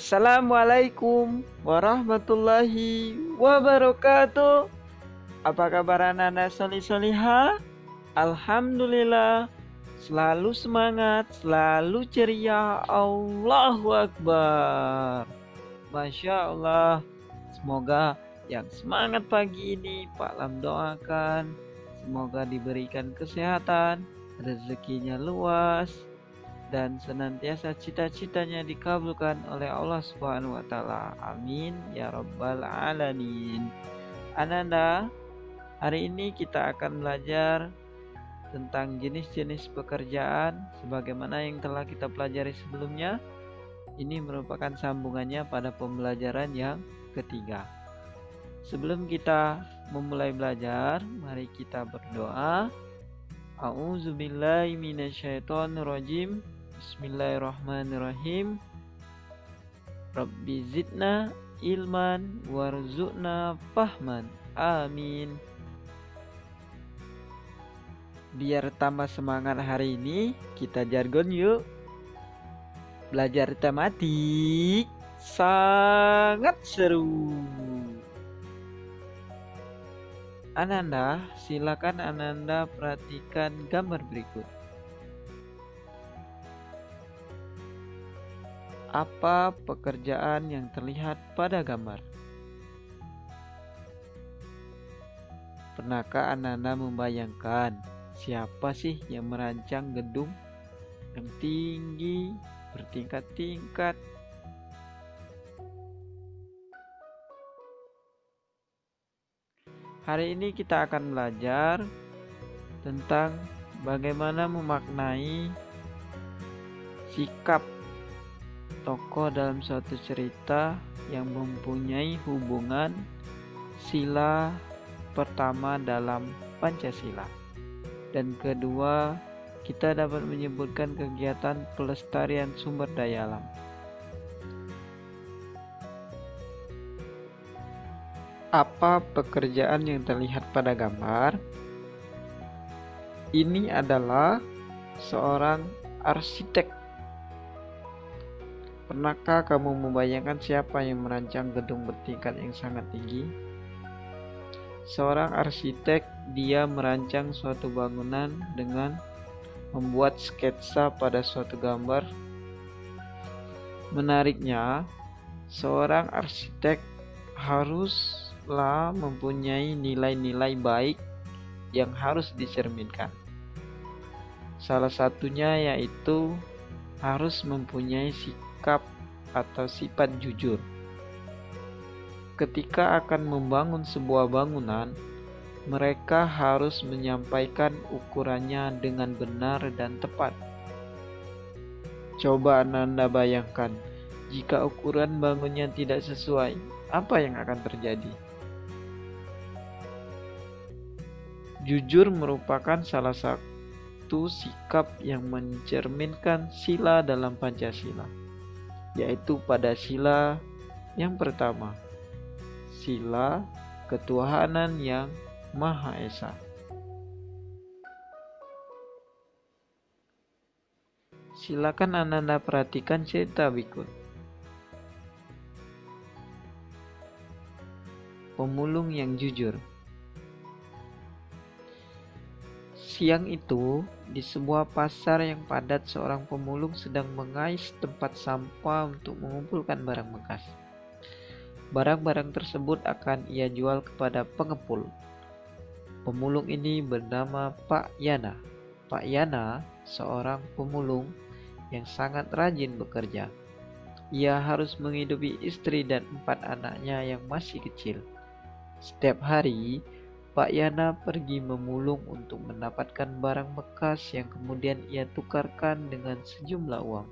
Assalamualaikum warahmatullahi wabarakatuh. Apa kabar anak-anak solih-solihah? Alhamdulillah, selalu semangat, selalu ceria. Allahu Akbar. Masya Allah. Semoga yang semangat pagi ini Pak Lam doakan semoga diberikan kesehatan, rezekinya luas, dan senantiasa cita-citanya dikabulkan oleh Allah Subhanahu wa taala. Amin ya rabbal alamin. Ananda, hari ini kita akan belajar tentang jenis-jenis pekerjaan sebagaimana yang telah kita pelajari sebelumnya. Ini merupakan sambungannya pada pembelajaran yang ketiga. Sebelum kita memulai belajar, mari kita berdoa. A'udzubillahi minasyaitonirrajim. Bismillahirrahmanirrahim. Rabbi zidna ilman warzuqna fahman. Amin. Biar tambah semangat hari ini, kita jargon yuk. Belajar tematik sangat seru. Ananda, silakan Ananda perhatikan gambar berikut. Apa pekerjaan yang terlihat pada gambar? Pernahkah Ananda membayangkan siapa sih yang merancang gedung yang tinggi bertingkat-tingkat? Hari ini kita akan belajar tentang bagaimana memaknai sikap tokoh dalam suatu cerita yang mempunyai hubungan sila pertama dalam Pancasila. Dan kedua, kita dapat menyebutkan kegiatan pelestarian sumber daya alam. Apa pekerjaan yang terlihat pada gambar? Ini adalah seorang arsitek. Pernahkah kamu membayangkan siapa yang merancang gedung bertingkat yang sangat tinggi? Seorang arsitek, dia merancang suatu bangunan dengan membuat sketsa pada suatu gambar. Menariknya, seorang arsitek haruslah mempunyai nilai-nilai baik yang harus dicerminkan. Salah satunya yaitu harus mempunyai sikap atau sifat jujur. Ketika akan membangun sebuah bangunan, mereka harus menyampaikan ukurannya dengan benar dan tepat. Coba Anda bayangkan, jika ukuran bangunnya tidak sesuai, apa yang akan terjadi? Jujur merupakan salah satu sikap yang mencerminkan sila dalam Pancasila, yaitu pada sila yang pertama, sila ketuhanan yang Maha Esa. Silakan Anda perhatikan cerita berikut. Pemulung yang jujur. Siang itu, di sebuah pasar yang padat, seorang pemulung sedang mengais tempat sampah untuk mengumpulkan barang bekas. Barang-barang tersebut akan ia jual kepada pengepul. Pemulung ini bernama Pak Yana. Pak Yana seorang pemulung yang sangat rajin bekerja. Ia harus menghidupi istri dan 4 anaknya yang masih kecil. Setiap hari, Pak Yana pergi memulung untuk mendapatkan barang bekas yang kemudian ia tukarkan dengan sejumlah uang.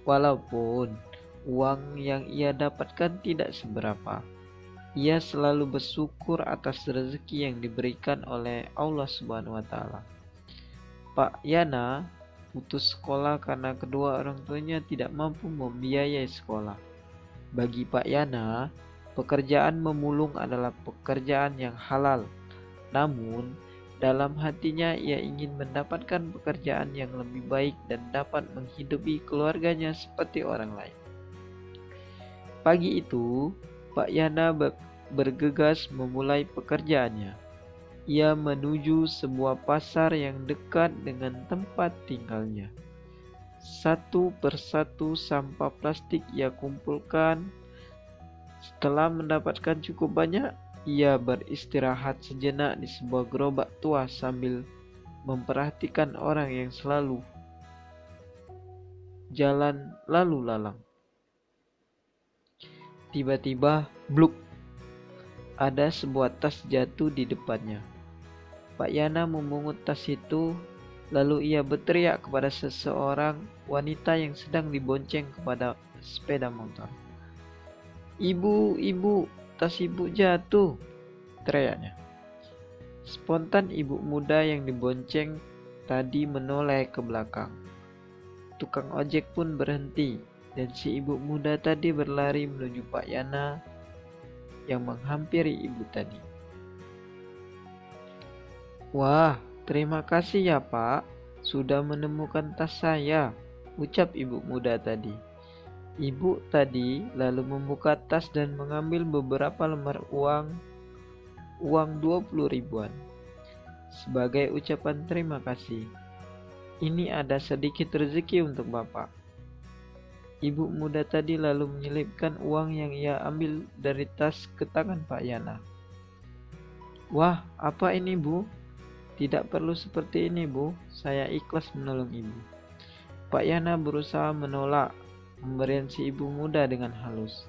Walaupun uang yang ia dapatkan tidak seberapa, ia selalu bersyukur atas rezeki yang diberikan oleh Allah Subhanahu wa taala. Pak Yana putus sekolah karena kedua orang tuanya tidak mampu membiayai sekolah. Bagi Pak Yana, pekerjaan memulung adalah pekerjaan yang halal. Namun, Dalam hatinya ia ingin mendapatkan pekerjaan yang lebih baik dan dapat menghidupi keluarganya seperti orang lain. Pagi itu, Pak Yana bergegas memulai pekerjaannya. Ia menuju sebuah pasar yang dekat dengan tempat tinggalnya. Satu persatu sampah plastik ia kumpulkan. Setelah mendapatkan cukup banyak, ia beristirahat sejenak di sebuah gerobak tua sambil memperhatikan orang yang selalu jalan lalu lalang. Tiba-tiba, bluk, ada sebuah tas jatuh di depannya. Pak Yana memungut tas itu, lalu ia berteriak kepada seseorang wanita yang sedang dibonceng kepada sepeda motor. "Ibu, ibu, tas ibu jatuh," teriaknya. Spontan ibu muda yang dibonceng tadi menoleh ke belakang. Tukang ojek pun berhenti, dan si ibu muda tadi berlari menuju Pak Yana yang menghampiri ibu tadi. "Wah, terima kasih ya Pak, sudah menemukan tas saya," ucap ibu muda tadi. Ibu tadi lalu membuka tas dan mengambil beberapa lembar uang 20 ribuan. Sebagai ucapan terima kasih, "Ini ada sedikit rezeki untuk Bapak." Ibu muda tadi lalu menyelipkan uang yang ia ambil dari tas ke tangan Pak Yana. "Wah, apa ini Bu? Tidak perlu seperti ini Bu, saya ikhlas menolong Ibu." Pak Yana berusaha menolak pemberian si ibu muda dengan halus.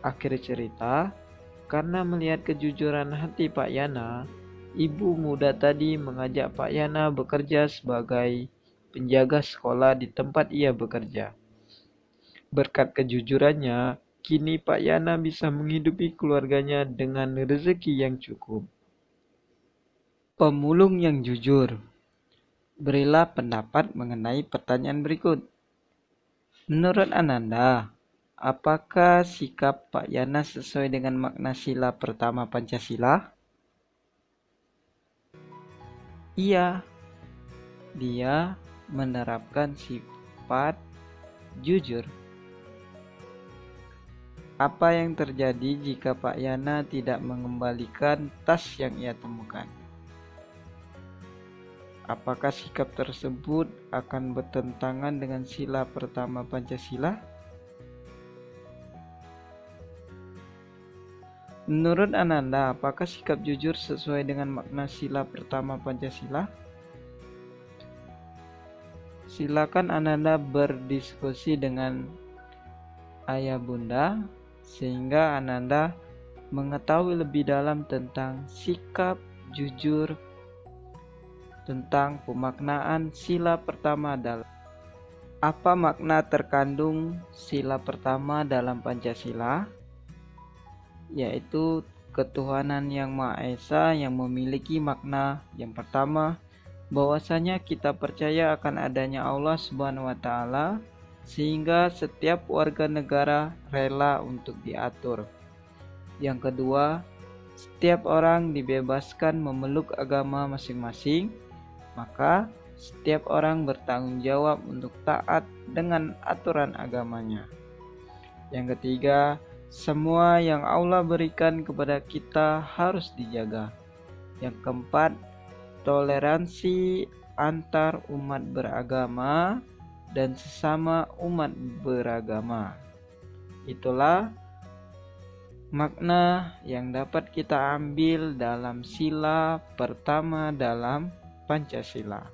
Akhir cerita, karena melihat kejujuran hati Pak Yana, ibu muda tadi mengajak Pak Yana bekerja sebagai penjaga sekolah di tempat ia bekerja. Berkat kejujurannya, kini Pak Yana bisa menghidupi keluarganya dengan rezeki yang cukup. Pemulung yang jujur. Berilah pendapat mengenai pertanyaan berikut. Menurut Ananda, apakah sikap Pak Yana sesuai dengan makna sila pertama Pancasila? Iya, dia menerapkan sifat jujur. Apa yang terjadi jika Pak Yana tidak mengembalikan tas yang ia temukan? Apakah sikap tersebut akan bertentangan dengan sila pertama Pancasila? Menurut Ananda, apakah sikap jujur sesuai dengan makna sila pertama Pancasila? Silakan Ananda berdiskusi dengan ayah bunda sehingga Ananda mengetahui lebih dalam tentang sikap jujur, tentang pemaknaan sila pertama dalam apa makna terkandung sila pertama dalam Pancasila, yaitu ketuhanan yang Maha Esa yang memiliki makna yang pertama, bahwasanya kita percaya akan adanya Allah Subhanahu wa taala sehingga setiap warga negara rela untuk diatur. Yang kedua, setiap orang dibebaskan memeluk agama masing-masing, maka setiap orang bertanggung jawab untuk taat dengan aturan agamanya. Yang ketiga, semua yang Allah berikan kepada kita harus dijaga. Yang keempat, toleransi antar umat beragama dan sesama umat beragama. Itulah makna yang dapat kita ambil dalam sila pertama dalam Pancasila.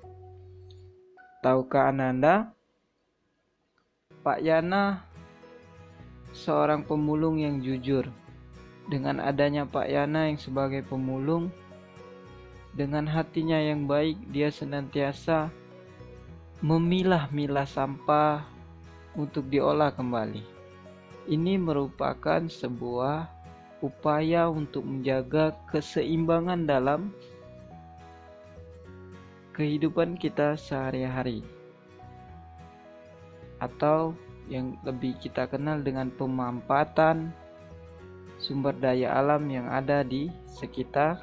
Tahukah Ananda, Pak Yana seorang pemulung yang jujur. Dengan adanya Pak Yana yang sebagai pemulung, dengan hatinya yang baik, dia senantiasa memilah-milah sampah untuk diolah kembali. Ini merupakan sebuah upaya untuk menjaga keseimbangan dalam kehidupan kita sehari-hari, atau yang lebih kita kenal dengan pemanfaatan sumber daya alam yang ada di sekitar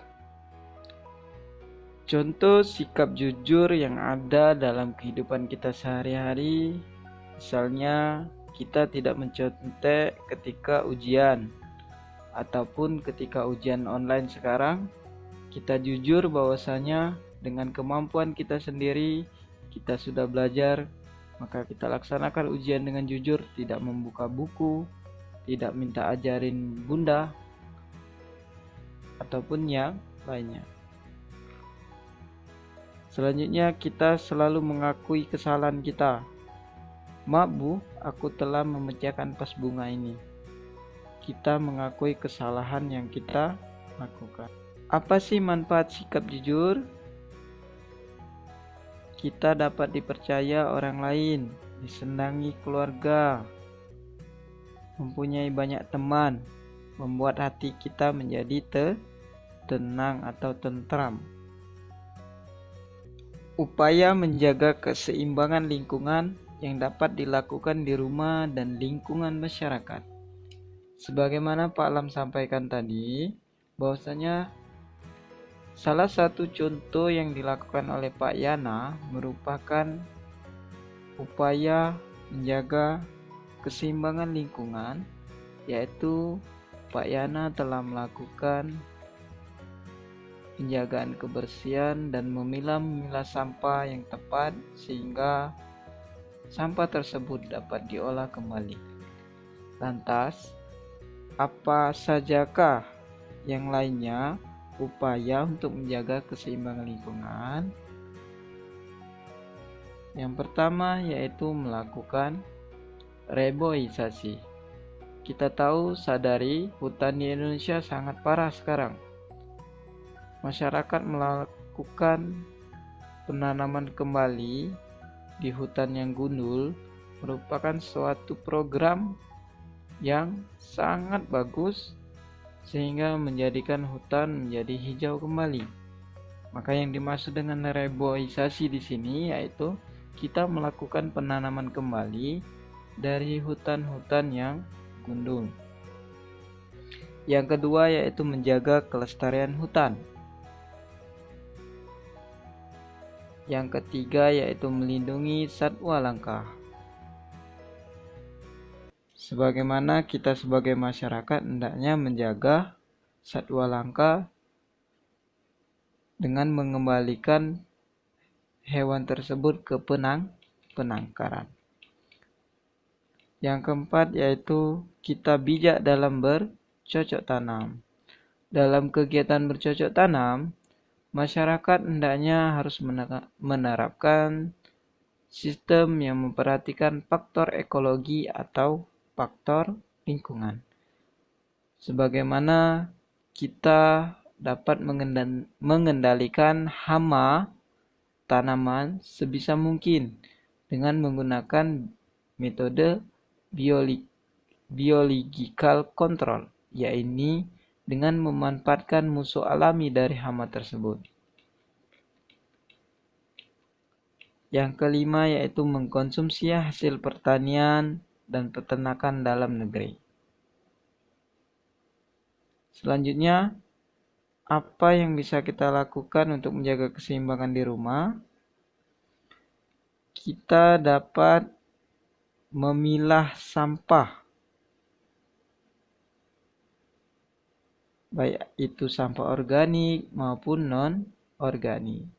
Contoh sikap jujur yang ada dalam kehidupan kita sehari-hari, misalnya kita tidak mencontek ketika ujian, ataupun ketika ujian online sekarang, kita jujur bahwasanya dengan kemampuan kita sendiri, kita sudah belajar, maka kita laksanakan ujian dengan jujur, tidak membuka buku, tidak minta ajarin bunda, ataupun yang lainnya. Selanjutnya, kita selalu mengakui kesalahan kita. Maaf bu, aku telah memecahkan vas bunga ini. Kita mengakui kesalahan yang kita lakukan. Apa sih manfaat sikap jujur? Kita dapat dipercaya orang lain, disenangi keluarga, mempunyai banyak teman, membuat hati kita menjadi tenang atau tentram. Upaya menjaga keseimbangan lingkungan yang dapat dilakukan di rumah dan lingkungan masyarakat. Sebagaimana Pak Alam sampaikan tadi, bahwasanya salah satu contoh yang dilakukan oleh Pak Yana merupakan upaya menjaga keseimbangan lingkungan, yaitu Pak Yana telah melakukan penjagaan kebersihan dan memilah sampah yang tepat sehingga sampah tersebut dapat diolah kembali. Lantas, apa sajakah yang lainnya upaya untuk menjaga keseimbangan lingkungan? Yang pertama yaitu melakukan reboisasi. Kita tahu sadari hutan di Indonesia sangat parah sekarang. Masyarakat melakukan penanaman kembali di hutan yang gundul merupakan suatu program yang sangat bagus sehingga menjadikan hutan menjadi hijau kembali. Maka yang dimaksud dengan reboisasi di sini yaitu kita melakukan penanaman kembali dari hutan-hutan yang gundul. Yang kedua yaitu menjaga kelestarian hutan. Yang ketiga yaitu melindungi satwa langka. Sebagaimana kita sebagai masyarakat hendaknya menjaga satwa langka dengan mengembalikan hewan tersebut ke penangkaran. Yang keempat yaitu kita bijak dalam bercocok tanam. Dalam kegiatan bercocok tanam, masyarakat hendaknya harus menerapkan sistem yang memperhatikan faktor ekologi atau faktor lingkungan. Sebagaimana kita dapat mengendalikan hama tanaman sebisa mungkin dengan menggunakan metode biological control, yaitu dengan memanfaatkan musuh alami dari hama tersebut. Yang kelima yaitu mengkonsumsi hasil pertanian dan peternakan dalam negeri. Selanjutnya, apa yang bisa kita lakukan untuk menjaga keseimbangan di rumah? Kita dapat memilah sampah, baik itu sampah organik maupun non-organik.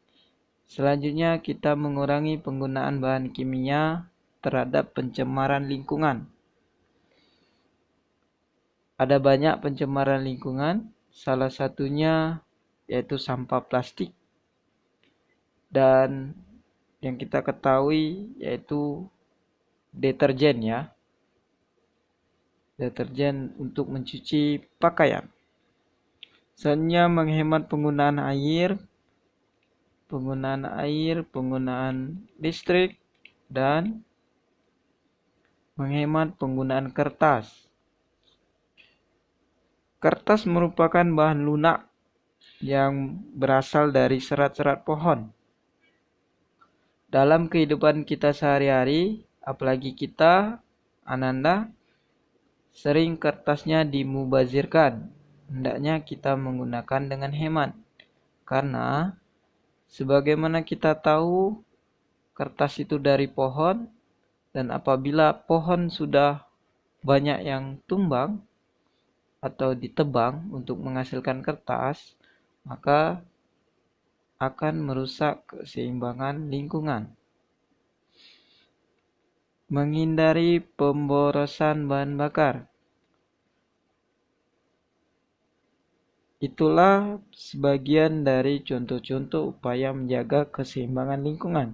Selanjutnya, kita mengurangi penggunaan bahan kimia terhadap pencemaran lingkungan. Ada banyak pencemaran lingkungan, salah satunya yaitu sampah plastik. Dan yang kita ketahui yaitu deterjen ya. Deterjen untuk mencuci pakaian. Selanjutnya menghemat penggunaan listrik, dan menghemat penggunaan kertas. Kertas merupakan bahan lunak yang berasal dari serat-serat pohon. Dalam kehidupan kita sehari-hari, apalagi kita, Ananda, sering kertasnya dimubazirkan. Hendaknya kita menggunakan dengan hemat, karena Sebagaimana kita tahu, kertas itu dari pohon, dan apabila pohon sudah banyak yang tumbang atau ditebang untuk menghasilkan kertas, maka akan merusak keseimbangan lingkungan. Menghindari pemborosan bahan bakar. Itulah sebagian dari contoh-contoh upaya menjaga keseimbangan lingkungan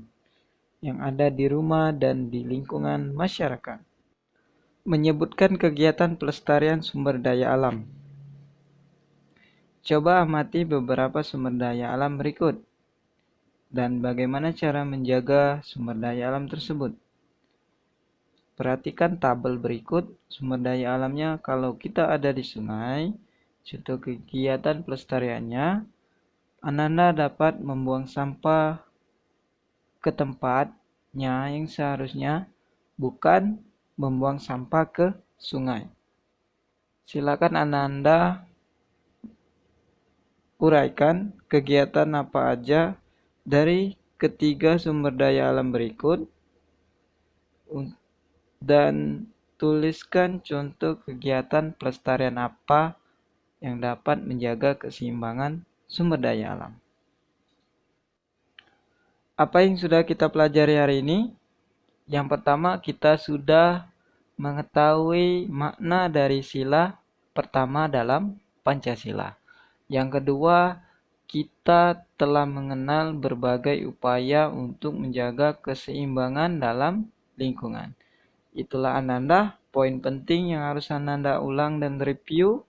yang ada di rumah dan di lingkungan masyarakat. Menyebutkan kegiatan pelestarian sumber daya alam. Coba amati beberapa sumber daya alam berikut dan bagaimana cara menjaga sumber daya alam tersebut. Perhatikan tabel berikut sumber daya alamnya. Kalau kita ada di sungai, contoh kegiatan pelestariannya, Ananda dapat membuang sampah ke tempatnya yang seharusnya, bukan membuang sampah ke sungai. Silakan Ananda uraikan kegiatan apa aja dari ketiga sumber daya alam berikut dan tuliskan contoh kegiatan pelestarian apa yang dapat menjaga keseimbangan sumber daya alam. Apa yang sudah kita pelajari hari ini? Yang pertama, kita sudah mengetahui makna dari sila pertama dalam Pancasila. Yang kedua, kita telah mengenal berbagai upaya untuk menjaga keseimbangan dalam lingkungan. Itulah Ananda, poin penting yang harus Ananda ulang dan review.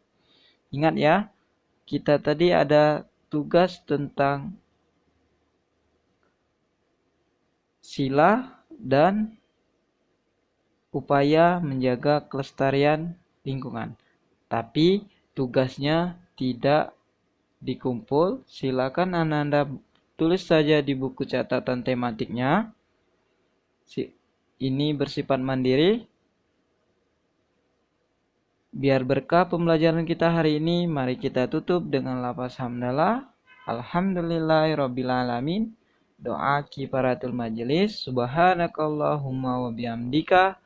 Ingat ya, kita tadi ada tugas tentang sila dan upaya menjaga kelestarian lingkungan. Tapi tugasnya tidak dikumpul. Silakan Ananda tulis saja di buku catatan tematiknya. Ini bersifat mandiri. Biar berkah pembelajaran kita hari ini, mari kita tutup dengan lafaz hamdalah. Alhamdulillahirrabbilalamin. Doa kifaratul majelis. Subhanakallahumma wa bihamdika.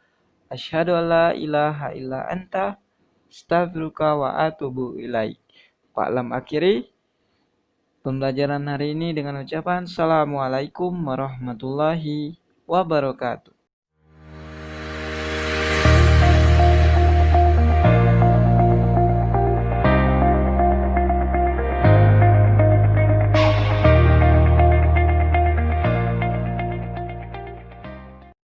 Asyhadu an la ilaha illa anta. Astaghfiruka wa atubu ilaik. Pak Lam akhiri pembelajaran hari ini dengan ucapan Assalamualaikum warahmatullahi wabarakatuh.